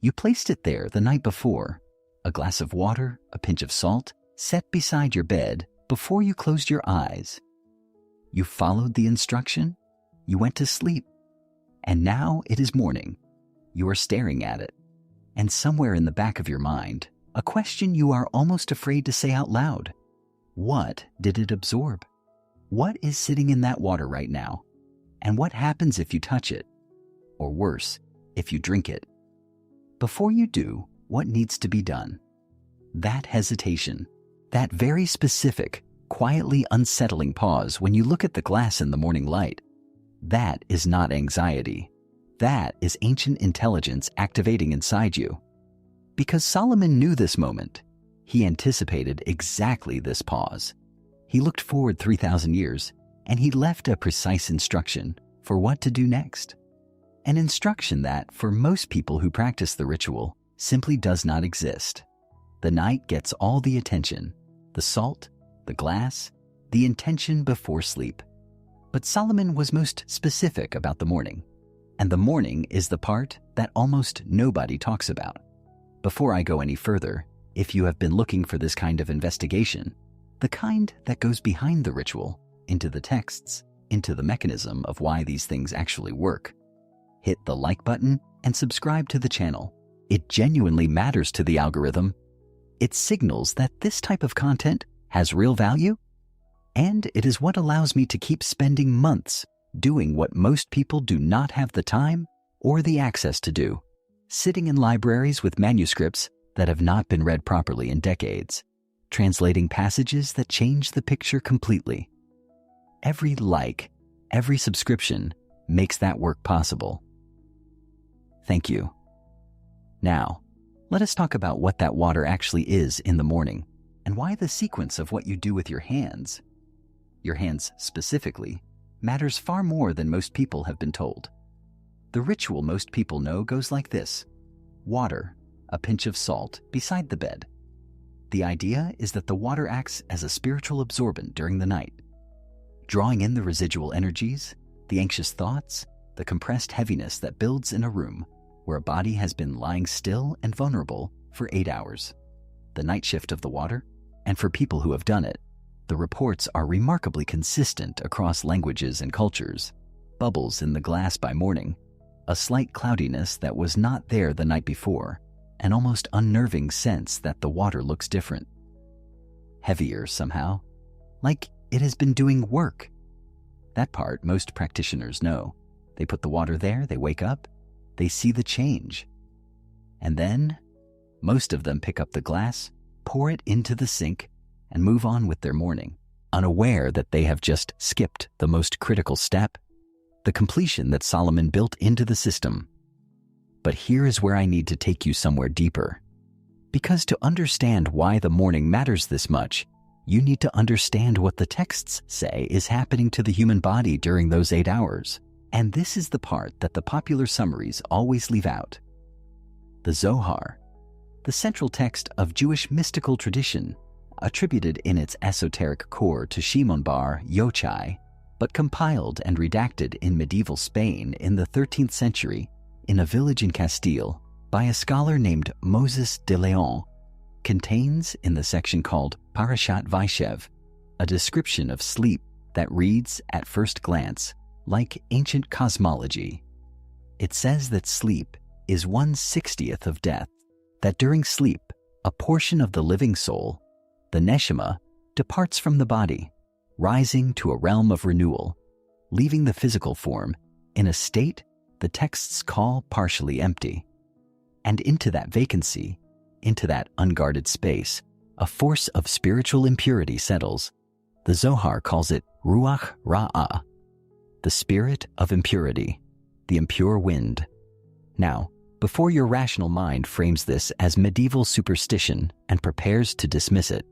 You placed it there the night before, a glass of water, a pinch of salt, set beside your bed before you closed your eyes. You followed the instruction, you went to sleep, and now it is morning. You are staring at it, and somewhere in the back of your mind, a question you are almost afraid to say out loud. What did it absorb? What is sitting in that water right now? And what happens if you touch it? Or worse, if you drink it? Before you do, what needs to be done? That hesitation, that very specific, quietly unsettling pause when you look at the glass in the morning light, that is not anxiety. That is ancient intelligence activating inside you. Because Solomon knew this moment, he anticipated exactly this pause. He looked forward 3,000 years, and he left a precise instruction for what to do next. An instruction that, for most people who practice the ritual, simply does not exist. The night gets all the attention, the salt, the glass, the intention before sleep. But Solomon was most specific about the morning. And the morning is the part that almost nobody talks about. Before I go any further, if you have been looking for this kind of investigation, the kind that goes behind the ritual, into the texts, into the mechanism of why these things actually work, hit the like button and subscribe to the channel. It genuinely matters to the algorithm. It signals that this type of content has real value, and it is what allows me to keep spending months doing what most people do not have the time or the access to do, sitting in libraries with manuscripts that have not been read properly in decades, translating passages that change the picture completely. Every like, every subscription makes that work possible. Thank you. Now, let us talk about what that water actually is in the morning and why the sequence of what you do with your hands specifically, matters far more than most people have been told. The ritual most people know goes like this: water, a pinch of salt beside the bed. The idea is that the water acts as a spiritual absorbent during the night, drawing in the residual energies, the anxious thoughts, the compressed heaviness that builds in a room where a body has been lying still and vulnerable for 8 hours. The night shift of the water, and for people who have done it, the reports are remarkably consistent across languages and cultures. Bubbles in the glass by morning, a slight cloudiness that was not there the night before, an almost unnerving sense that the water looks different. Heavier somehow, like it has been doing work. That part most practitioners know. They put the water there, they wake up, they see the change. And then, most of them pick up the glass, pour it into the sink, and move on with their morning, unaware that they have just skipped the most critical step, the completion that Solomon built into the system. But here is where I need to take you somewhere deeper. Because to understand why the morning matters this much, you need to understand what the texts say is happening to the human body during those 8 hours. And this is the part that the popular summaries always leave out. The Zohar, the central text of Jewish mystical tradition, attributed in its esoteric core to Shimon bar Yochai, but compiled and redacted in medieval Spain in the 13th century in a village in Castile by a scholar named Moses de Leon, contains, in the section called Parashat Vayeshev, a description of sleep that reads, at first glance, like ancient cosmology. It says that sleep is 1/60th of death, that during sleep, a portion of the living soul, the neshama, departs from the body, rising to a realm of renewal, leaving the physical form in a state the texts call partially empty. And into that vacancy, into that unguarded space, a force of spiritual impurity settles. The Zohar calls it Ruach Ra'ah, the spirit of impurity, the impure wind. Now, before your rational mind frames this as medieval superstition and prepares to dismiss it,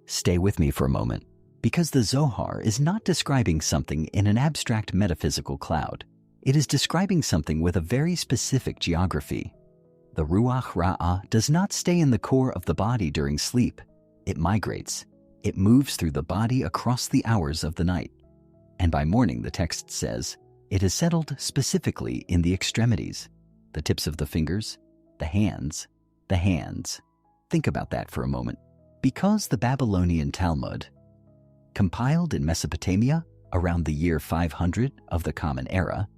stay with me for a moment, because the Zohar is not describing something in an abstract metaphysical cloud. It is describing something with a very specific geography. The Ruach Ra'ah does not stay in the core of the body during sleep. It migrates. It moves through the body across the hours of the night. And by morning, the text says, it is settled specifically in the extremities, the tips of the fingers, The hands, the hands. Think about that for a moment. Because the Babylonian Talmud, compiled in Mesopotamia around the year 500 of the Common Era,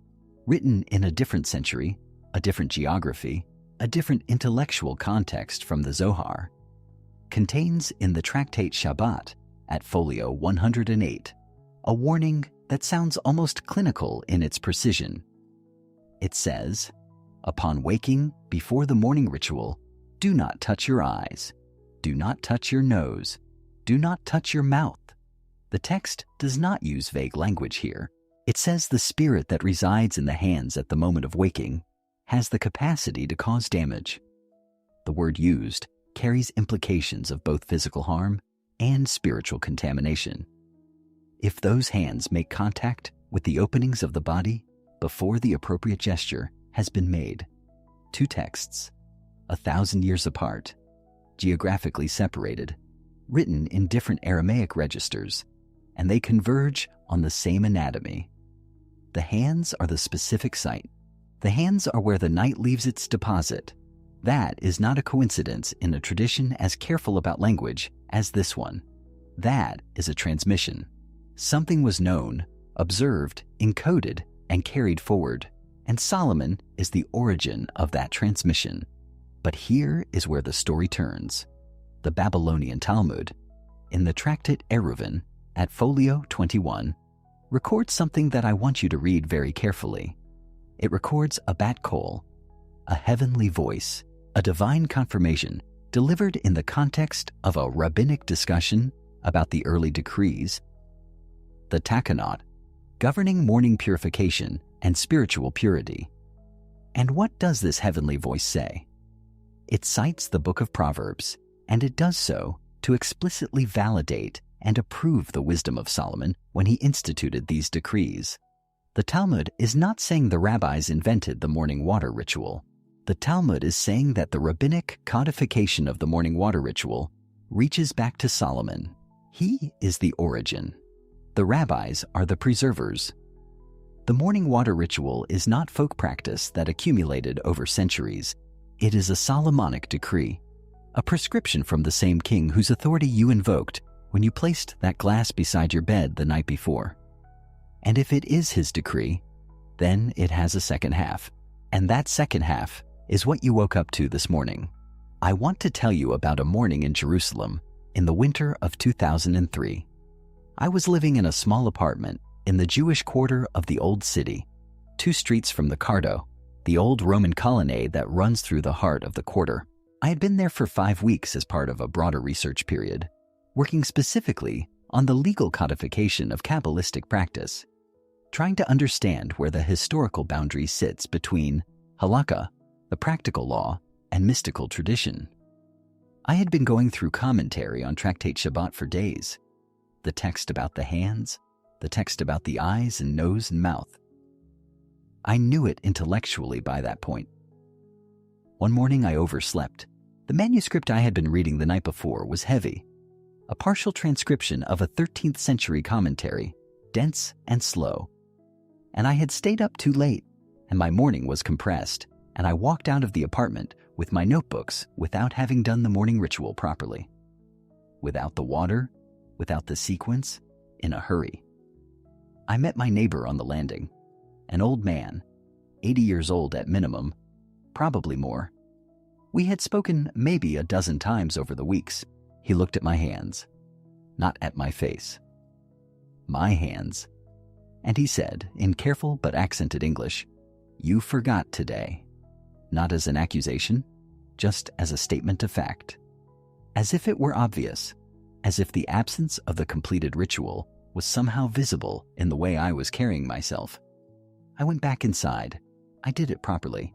written in a different century, a different geography, a different intellectual context from the Zohar, contains in the Tractate Shabbat at folio 108 a warning that sounds almost clinical in its precision. It says, "Upon waking before the morning ritual, do not touch your eyes, do not touch your nose, do not touch your mouth." The text does not use vague language here. It says the spirit that resides in the hands at the moment of waking has the capacity to cause damage. The word used carries implications of both physical harm and spiritual contamination. If those hands make contact with the openings of the body before the appropriate gesture has been made, two texts, 1,000 years apart, geographically separated, written in different Aramaic registers, and they converge on the same anatomy. The hands are the specific site. The hands are where the night leaves its deposit. That is not a coincidence in a tradition as careful about language as this one. That is a transmission. Something was known, observed, encoded, and carried forward, and Solomon is the origin of that transmission. But here is where the story turns. The Babylonian Talmud, in the Tractate Eruvin at folio 21, records something that I want you to read very carefully. It records a bat kol, a heavenly voice, a divine confirmation delivered in the context of a rabbinic discussion about the early decrees, the takanot, governing morning purification and spiritual purity. And what does this heavenly voice say? It cites the book of Proverbs, and it does so to explicitly validate and approve the wisdom of Solomon when he instituted these decrees. The Talmud is not saying the rabbis invented the morning water ritual. The Talmud is saying that the rabbinic codification of the morning water ritual reaches back to Solomon. He is the origin. The rabbis are the preservers. The morning water ritual is not folk practice that accumulated over centuries. It is a Solomonic decree, a prescription from the same king whose authority you invoked when you placed that glass beside your bed the night before. And if it is his decree, then it has a second half. And that second half is what you woke up to this morning. I want to tell you about a morning in Jerusalem in the winter of 2003. I was living in a small apartment in the Jewish quarter of the Old City, 2 streets from the Cardo, the old Roman colonnade that runs through the heart of the quarter. I had been there for 5 weeks as part of a broader research period, working specifically on the legal codification of Kabbalistic practice, trying to understand where the historical boundary sits between halakha, the practical law, and mystical tradition. I had been going through commentary on Tractate Shabbat for days, the text about the hands, the text about the eyes and nose and mouth. I knew it intellectually by that point. One morning I overslept. The manuscript I had been reading the night before was heavy, a partial transcription of a 13th century commentary, dense and slow. And I had stayed up too late, and my morning was compressed, and I walked out of the apartment with my notebooks without having done the morning ritual properly. Without the water, without the sequence, in a hurry. I met my neighbor on the landing, an old man, 80 years old at minimum, probably more. We had spoken maybe a dozen times over the weeks. He looked at my hands, not at my face. My hands. And he said, in careful but accented English, "You forgot today." Not as an accusation, just as a statement of fact. As if it were obvious, as if the absence of the completed ritual was somehow visible in the way I was carrying myself. I went back inside. I did it properly.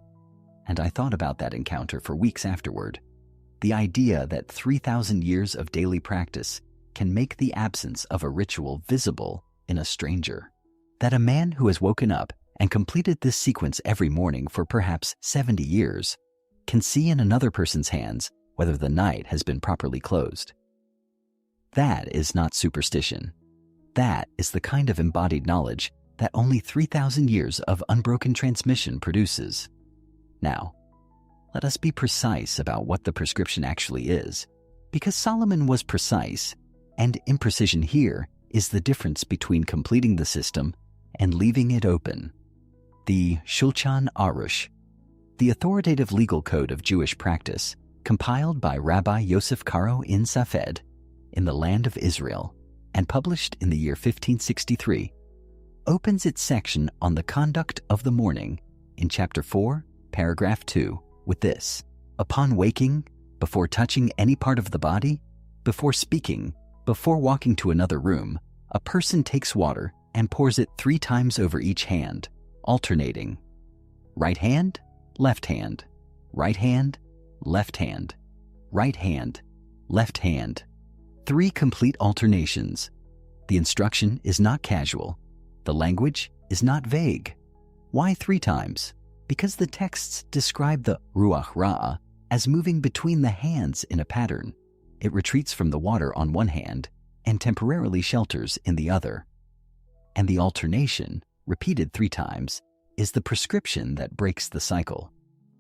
And I thought about that encounter for weeks afterward. The idea that 3,000 years of daily practice can make the absence of a ritual visible in a stranger. That a man who has woken up and completed this sequence every morning for perhaps 70 years can see in another person's hands whether the night has been properly closed. That is not superstition. That is the kind of embodied knowledge that only 3,000 years of unbroken transmission produces. Now, let us be precise about what the prescription actually is, because Solomon was precise, and imprecision here is the difference between completing the system and leaving it open. The Shulchan Aruch, the authoritative legal code of Jewish practice, compiled by Rabbi Yosef Karo in Safed, in the land of Israel, and published in the year 1563, opens its section on the conduct of the morning in chapter 4, paragraph 2, with this: upon waking, before touching any part of the body, before speaking, before walking to another room, a person takes water and pours it 3 times over each hand, alternating. Right hand, left hand, right hand, left hand, right hand, left hand. 3 complete alternations. The instruction is not casual. The language is not vague. Why 3 times? Because the texts describe the ruach ra'ah as moving between the hands in a pattern. It retreats from the water on one hand and temporarily shelters in the other. And the alternation, repeated 3 times, is the prescription that breaks the cycle.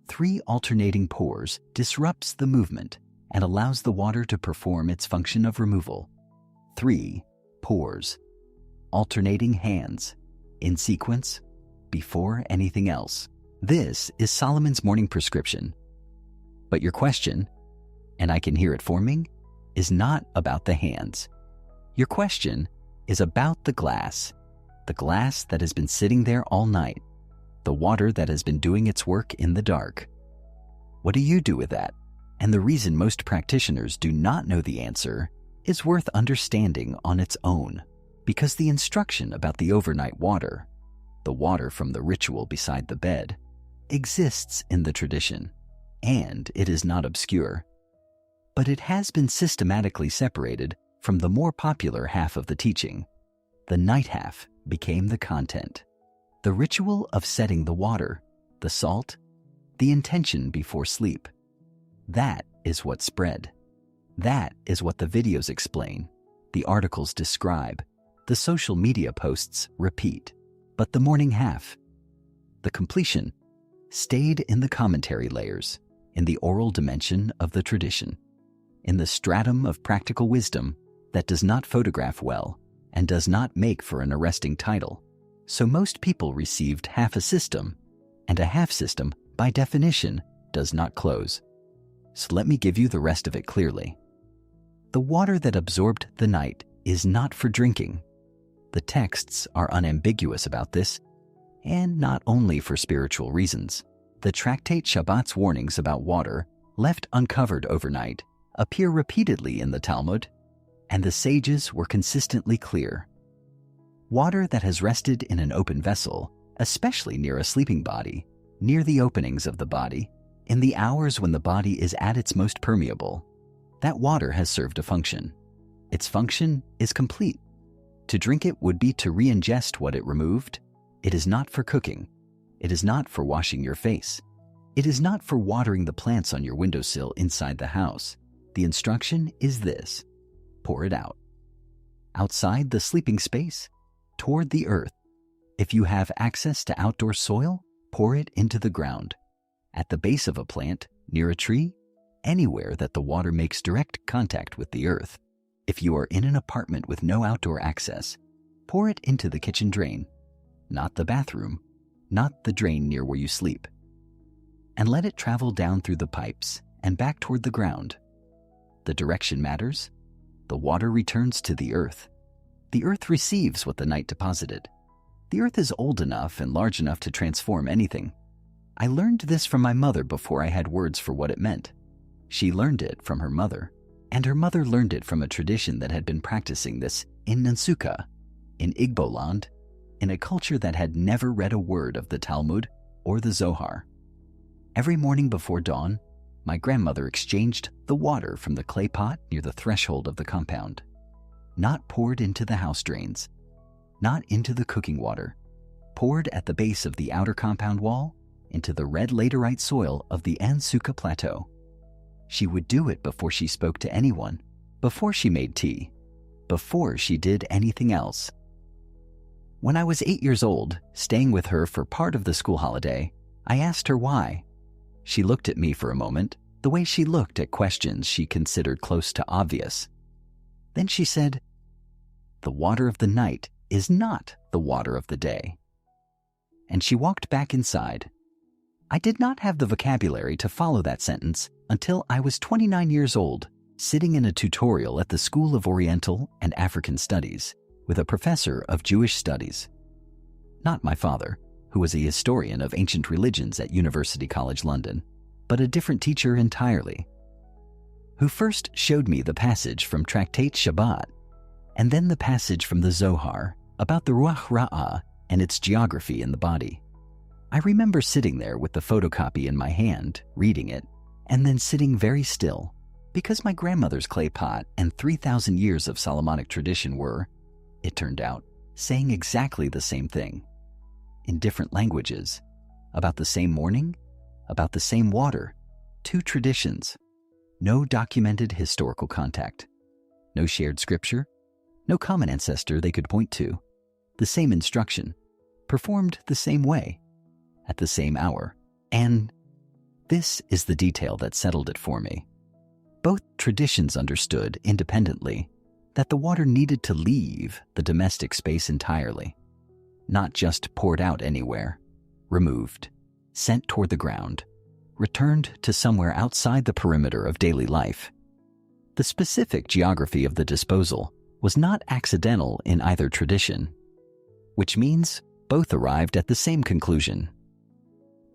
3 alternating pours disrupts the movement and allows the water to perform its function of removal. 3 pours. Alternating hands, in sequence, before anything else. This is Solomon's morning prescription. But your question, and I can hear it forming, is not about the hands. Your question is about the glass that has been sitting there all night, the water that has been doing its work in the dark. What do you do with that? And the reason most practitioners do not know the answer is worth understanding on its own, because the instruction about the overnight water, the water from the ritual beside the bed, exists in the tradition, and it is not obscure. But it has been systematically separated from the more popular half of the teaching. The night half became the content. The ritual of setting the water, the salt, the intention before sleep. That is what spread. That is what the videos explain, the articles describe, the social media posts repeat. But the morning half, the completion, stayed in the commentary layers, in the oral dimension of the tradition, in the stratum of practical wisdom that does not photograph well and does not make for an arresting title. So most people received half a system, and a half system, by definition, does not close. So let me give you the rest of it clearly. The water that absorbed the night is not for drinking. The texts are unambiguous about this, and not only for spiritual reasons. The Tractate Shabbat's warnings about water left uncovered overnight appear repeatedly in the Talmud, and the sages were consistently clear. Water that has rested in an open vessel, especially near a sleeping body, near the openings of the body, in the hours when the body is at its most permeable, that water has served a function. Its function is complete. To drink it would be to re-ingest what it removed. It is not for cooking. It is not for washing your face. It is not for watering the plants on your windowsill inside the house. The instruction is this: pour it out. Outside the sleeping space, toward the earth. If you have access to outdoor soil, pour it into the ground. At the base of a plant, near a tree, anywhere that the water makes direct contact with the earth. If you are in an apartment with no outdoor access, pour it into the kitchen drain, not the bathroom, not the drain near where you sleep. And let it travel down through the pipes and back toward the ground. The direction matters. The water returns to the earth. The earth receives what the night deposited. The earth is old enough and large enough to transform anything. I learned this from my mother before I had words for what it meant. She learned it from her mother, and her mother learned it from a tradition that had been practicing this in Nansuka, in Igboland, in a culture that had never read a word of the Talmud or the Zohar. Every morning before dawn, my grandmother exchanged the water from the clay pot near the threshold of the compound, not poured into the house drains, not into the cooking water, poured at the base of the outer compound wall into the red laterite soil of the Nansuka Plateau. She would do it before she spoke to anyone, before she made tea, before she did anything else. When I was 8 years old, staying with her for part of the school holiday, I asked her why. She looked at me for a moment, the way she looked at questions she considered close to obvious. Then she said, "The water of the night is not the water of the day." And she walked back inside. I did not have the vocabulary to follow that sentence until I was 29 years old, sitting in a tutorial at the School of Oriental and African Studies with a professor of Jewish studies. Not my father, who was a historian of ancient religions at University College London, but a different teacher entirely, who first showed me the passage from Tractate Shabbat, and then the passage from the Zohar about the Ruach Ra'ah and its geography in the body. I remember sitting there with the photocopy in my hand, reading it, and then sitting very still, because my grandmother's clay pot and 3,000 years of Solomonic tradition were, it turned out, saying exactly the same thing, in different languages, about the same morning, about the same water, two traditions, no documented historical contact, no shared scripture, no common ancestor they could point to, the same instruction, performed the same way, at the same hour, and this is the detail that settled it for me. Both traditions understood independently that the water needed to leave the domestic space entirely, not just poured out anywhere, removed, sent toward the ground, returned to somewhere outside the perimeter of daily life. The specific geography of the disposal was not accidental in either tradition, which means both arrived at the same conclusion.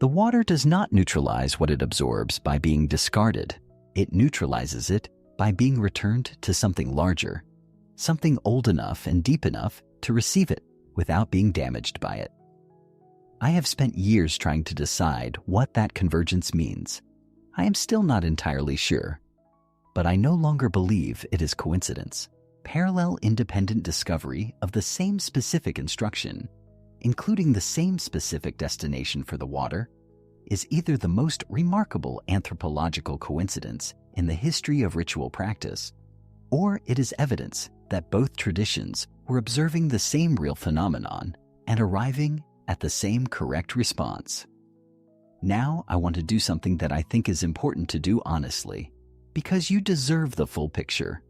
The water does not neutralize what it absorbs by being discarded. It neutralizes it by being returned to something larger, something old enough and deep enough to receive it without being damaged by it. I have spent years trying to decide what that convergence means. I am still not entirely sure, but I no longer believe it is coincidence. Parallel independent discovery of the same specific instruction, including the same specific destination for the water, is either the most remarkable anthropological coincidence in the history of ritual practice, or it is evidence that both traditions were observing the same real phenomenon and arriving at the same correct response. Now I want to do something that I think is important to do honestly, because you deserve the full picture.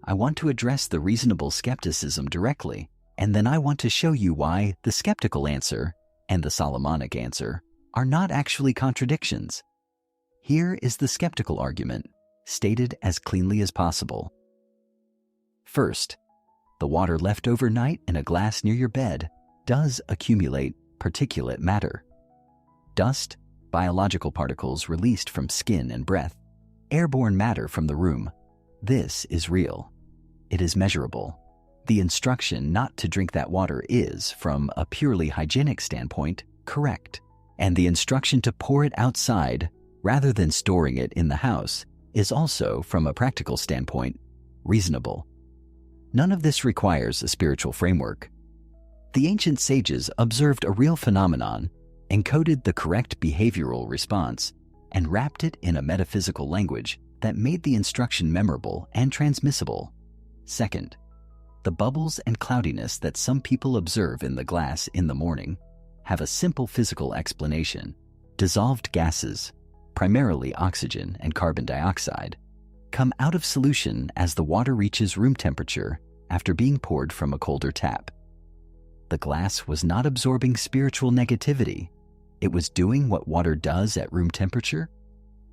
I want to address the reasonable skepticism directly, and then I want to show you why the skeptical answer and the Solomonic answer are not actually contradictions. Here is the skeptical argument, stated as cleanly as possible. First, the water left overnight in a glass near your bed does accumulate particulate matter. Dust, biological particles released from skin and breath, airborne matter from the room. This is real. It is measurable. The instruction not to drink that water is, from a purely hygienic standpoint, correct. And the instruction to pour it outside, rather than storing it in the house, is also, from a practical standpoint, reasonable. None of this requires a spiritual framework. The ancient sages observed a real phenomenon, encoded the correct behavioral response, and wrapped it in a metaphysical language that made the instruction memorable and transmissible. Second, the bubbles and cloudiness that some people observe in the glass in the morning have a simple physical explanation. Dissolved gases, primarily oxygen and carbon dioxide, come out of solution as the water reaches room temperature after being poured from a colder tap. The glass was not absorbing spiritual negativity. It was doing what water does at room temperature.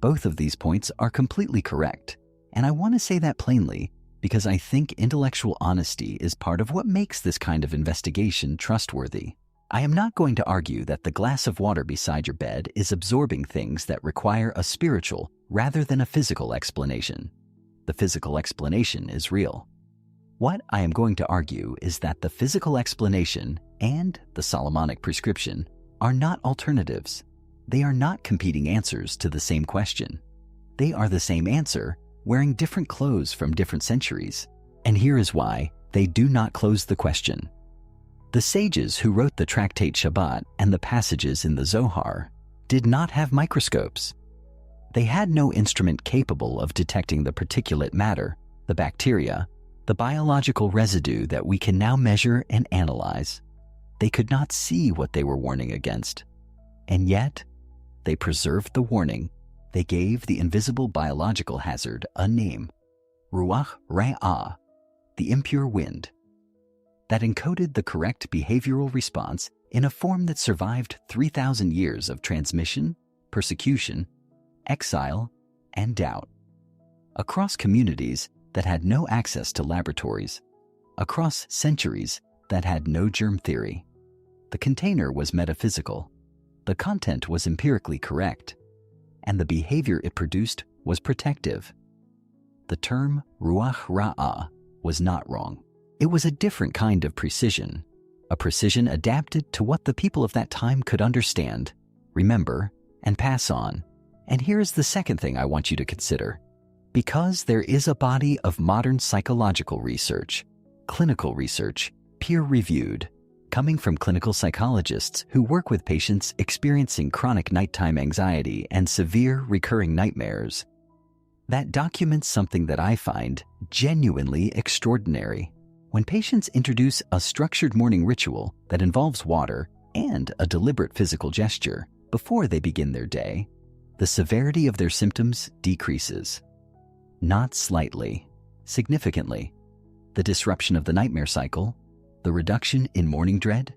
Both of these points are completely correct, and I want to say that plainly because I think intellectual honesty is part of what makes this kind of investigation trustworthy. I am not going to argue that the glass of water beside your bed is absorbing things that require a spiritual rather than a physical explanation. The physical explanation is real. What I am going to argue is that the physical explanation and the Solomonic prescription are not alternatives. They are not competing answers to the same question. They are the same answer, wearing different clothes from different centuries. And here is why they do not close the question. The sages who wrote the Tractate Shabbat and the passages in the Zohar did not have microscopes. They had no instrument capable of detecting the particulate matter, the bacteria, the biological residue that we can now measure and analyze. They could not see what they were warning against. And yet, They preserved the warning. They gave the invisible biological hazard a name, Ruach Ra'ah, the impure wind, that encoded the correct behavioral response in a form that survived 3,000 years of transmission, persecution, exile, and doubt. Across communities that had no access to laboratories, across centuries that had no germ theory, the container was metaphysical, the content was empirically correct, and the behavior it produced was protective. The term Ruach Ra'ah was not wrong. It was a different kind of precision, a precision adapted to what the people of that time could understand, remember, and pass on. And here's the second thing I want you to consider. Because there is a body of modern psychological research, clinical research, peer-reviewed, coming from clinical psychologists who work with patients experiencing chronic nighttime anxiety and severe recurring nightmares, that documents something that I find genuinely extraordinary. When patients introduce a structured morning ritual that involves water and a deliberate physical gesture before they begin their day, the severity of their symptoms decreases. Not slightly, significantly. The disruption of the nightmare cycle, the reduction in morning dread,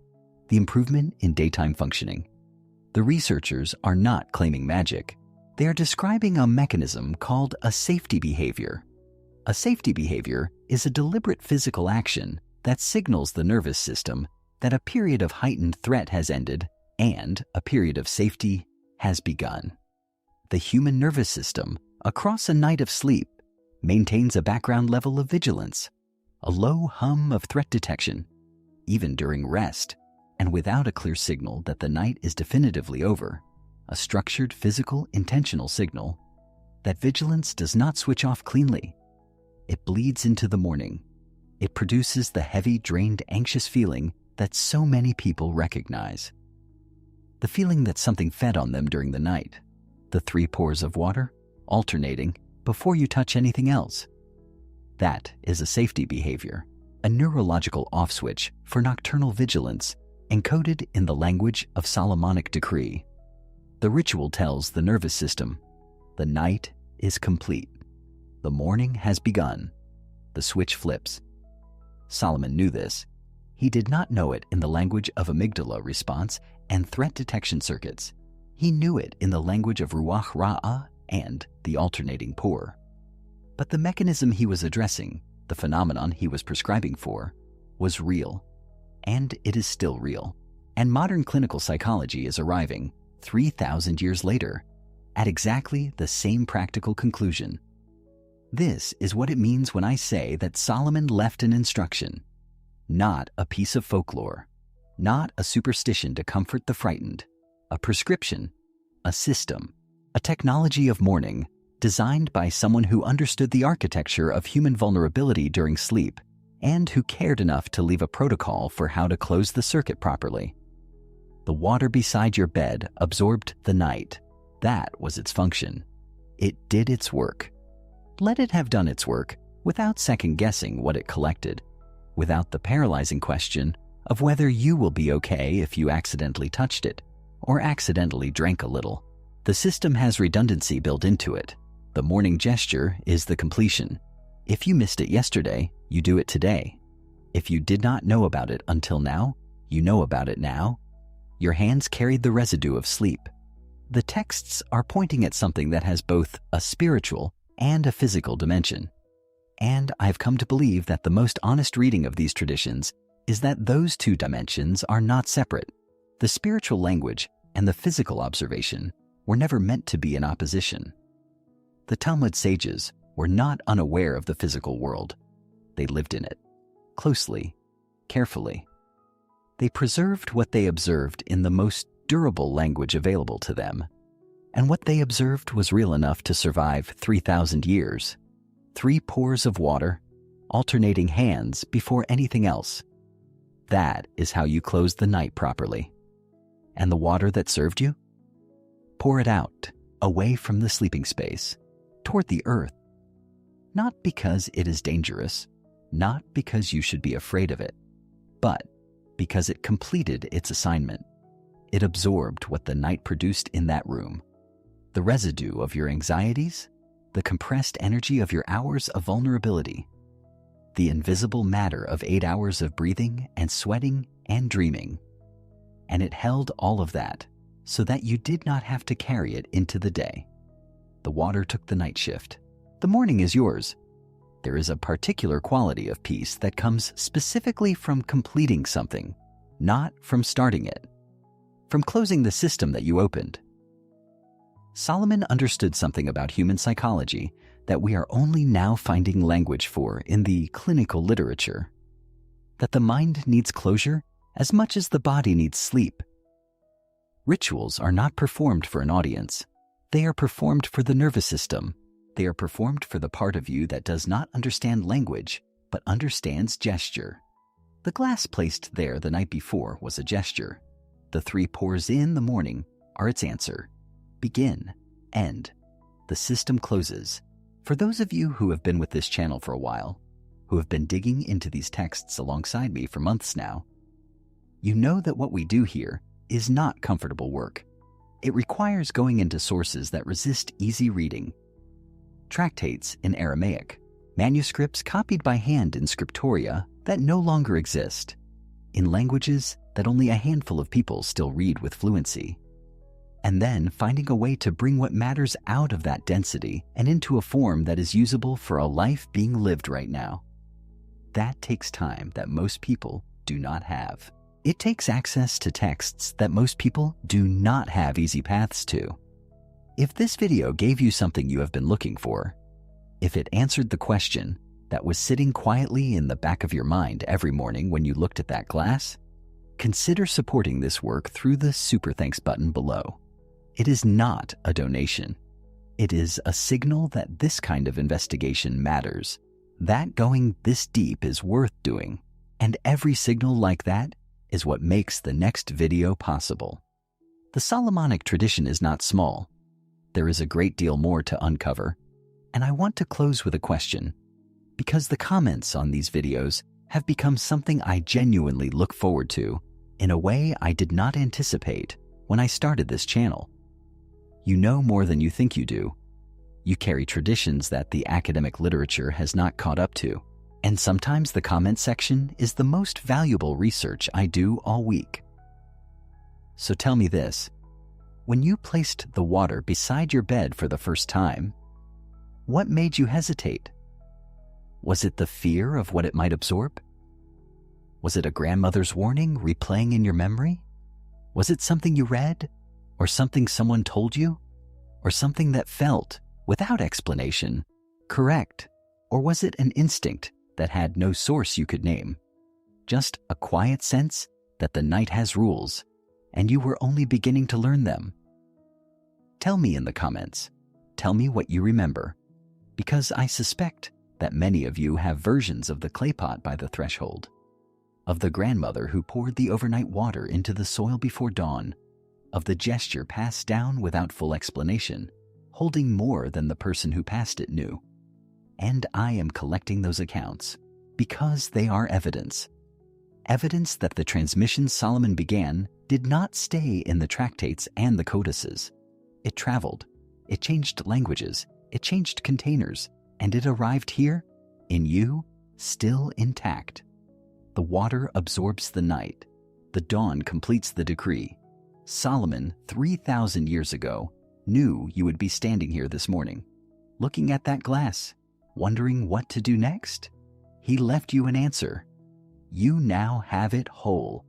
the improvement in daytime functioning. The researchers are not claiming magic. They are describing a mechanism called a safety behavior. A safety behavior is a deliberate physical action that signals the nervous system that a period of heightened threat has ended and a period of safety has begun. The human nervous system, across a night of sleep, maintains a background level of vigilance, a low hum of threat detection, even during rest, and without a clear signal that the night is definitively over, a structured physical intentional signal. That vigilance does not switch off cleanly. It bleeds into the morning. It produces the heavy, drained, anxious feeling that so many people recognize. The feeling that something fed on them during the night. The 3 pores of water, alternating before you touch anything else. That is a safety behavior, a neurological off switch for nocturnal vigilance encoded in the language of Solomonic decree. The ritual tells the nervous system, the night is complete. The morning has begun. The switch flips. Solomon knew this. He did not know it in the language of amygdala response and threat detection circuits. He knew it in the language of Ruach Ra'ah and the alternating pore. But the mechanism he was addressing, the phenomenon he was prescribing for, was real. And it is still real. And modern clinical psychology is arriving, 3,000 years later, at exactly the same practical conclusion. This is what it means when I say that Solomon left an instruction, not a piece of folklore, not a superstition to comfort the frightened, a prescription, a system, a technology of mourning designed by someone who understood the architecture of human vulnerability during sleep and who cared enough to leave a protocol for how to close the circuit properly. The water beside your bed absorbed the night. That was its function. It did its work. Let it have done its work without second-guessing what it collected, without the paralyzing question of whether you will be okay if you accidentally touched it or accidentally drank a little. The system has redundancy built into it. The morning gesture is the completion. If you missed it yesterday, you do it today. If you did not know about it until now, you know about it now. Your hands carried the residue of sleep. The texts are pointing at something that has both a spiritual and a physical dimension. And I've come to believe that the most honest reading of these traditions is that those 2 dimensions are not separate. The spiritual language and the physical observation were never meant to be in opposition. The Talmud sages were not unaware of the physical world. They lived in it, closely, carefully. They preserved what they observed in the most durable language available to them. And what they observed was real enough to survive 3,000 years. 3 pores of water, alternating hands before anything else. That is how you close the night properly. And the water that served you? Pour it out, away from the sleeping space, toward the earth. Not because it is dangerous, not because you should be afraid of it, but because it completed its assignment. it absorbed what the night produced in that room. The residue of your anxieties, the compressed energy of your hours of vulnerability, the invisible matter of 8 hours of breathing and sweating and dreaming. And it held all of that so that you did not have to carry it into the day. The water took the night shift. The morning is yours. There is a particular quality of peace that comes specifically from completing something, not from starting it, from closing the system that you opened. Solomon understood something about human psychology that we are only now finding language for in the clinical literature, that the mind needs closure as much as the body needs sleep. Rituals are not performed for an audience. They are performed for the nervous system. They are performed for the part of you that does not understand language, but understands gesture. The glass placed there the night before was a gesture. The 3 pours in the morning are its answer. Begin, end. The system closes. For those of you who have been with this channel for a while, who have been digging into these texts alongside me for months now, you know that what we do here is not comfortable work. It requires going into sources that resist easy reading. Tractates in Aramaic, manuscripts copied by hand in scriptoria that no longer exist, in languages that only a handful of people still read with fluency. And then finding a way to bring what matters out of that density and into a form that is usable for a life being lived right now. That takes time that most people do not have. It takes access to texts that most people do not have easy paths to. If this video gave you something you have been looking for, if it answered the question that was sitting quietly in the back of your mind every morning when you looked at that glass, consider supporting this work through the Super Thanks button below. It is not a donation. It is a signal that this kind of investigation matters, that going this deep is worth doing, and every signal like that is what makes the next video possible. The Solomonic tradition is not small. There is a great deal more to uncover, and I want to close with a question, because the comments on these videos have become something I genuinely look forward to in a way I did not anticipate when I started this channel. You know more than you think you do. You carry traditions that the academic literature has not caught up to, and sometimes the comment section is the most valuable research I do all week. So tell me this, when you placed the water beside your bed for the first time, what made you hesitate? Was it the fear of what it might absorb? Was it a grandmother's warning replaying in your memory? Was it something you read? Or something someone told you? Or something that felt, without explanation, correct? Or was it an instinct that had no source you could name? Just a quiet sense that the night has rules, and you were only beginning to learn them? Tell me in the comments. Tell me what you remember, because I suspect that many of you have versions of the clay pot by the threshold, of the grandmother who poured the overnight water into the soil before dawn, of the gesture passed down without full explanation, holding more than the person who passed it knew. And I am collecting those accounts because they are evidence. Evidence that the transmission Solomon began did not stay in the tractates and the codices. It traveled, it changed languages, it changed containers, and it arrived here, in you, still intact. The water absorbs the night. The dawn completes the decree. Solomon, 3,000 years ago, knew you would be standing here this morning, looking at that glass, wondering what to do next. He left you an answer. You now have it whole.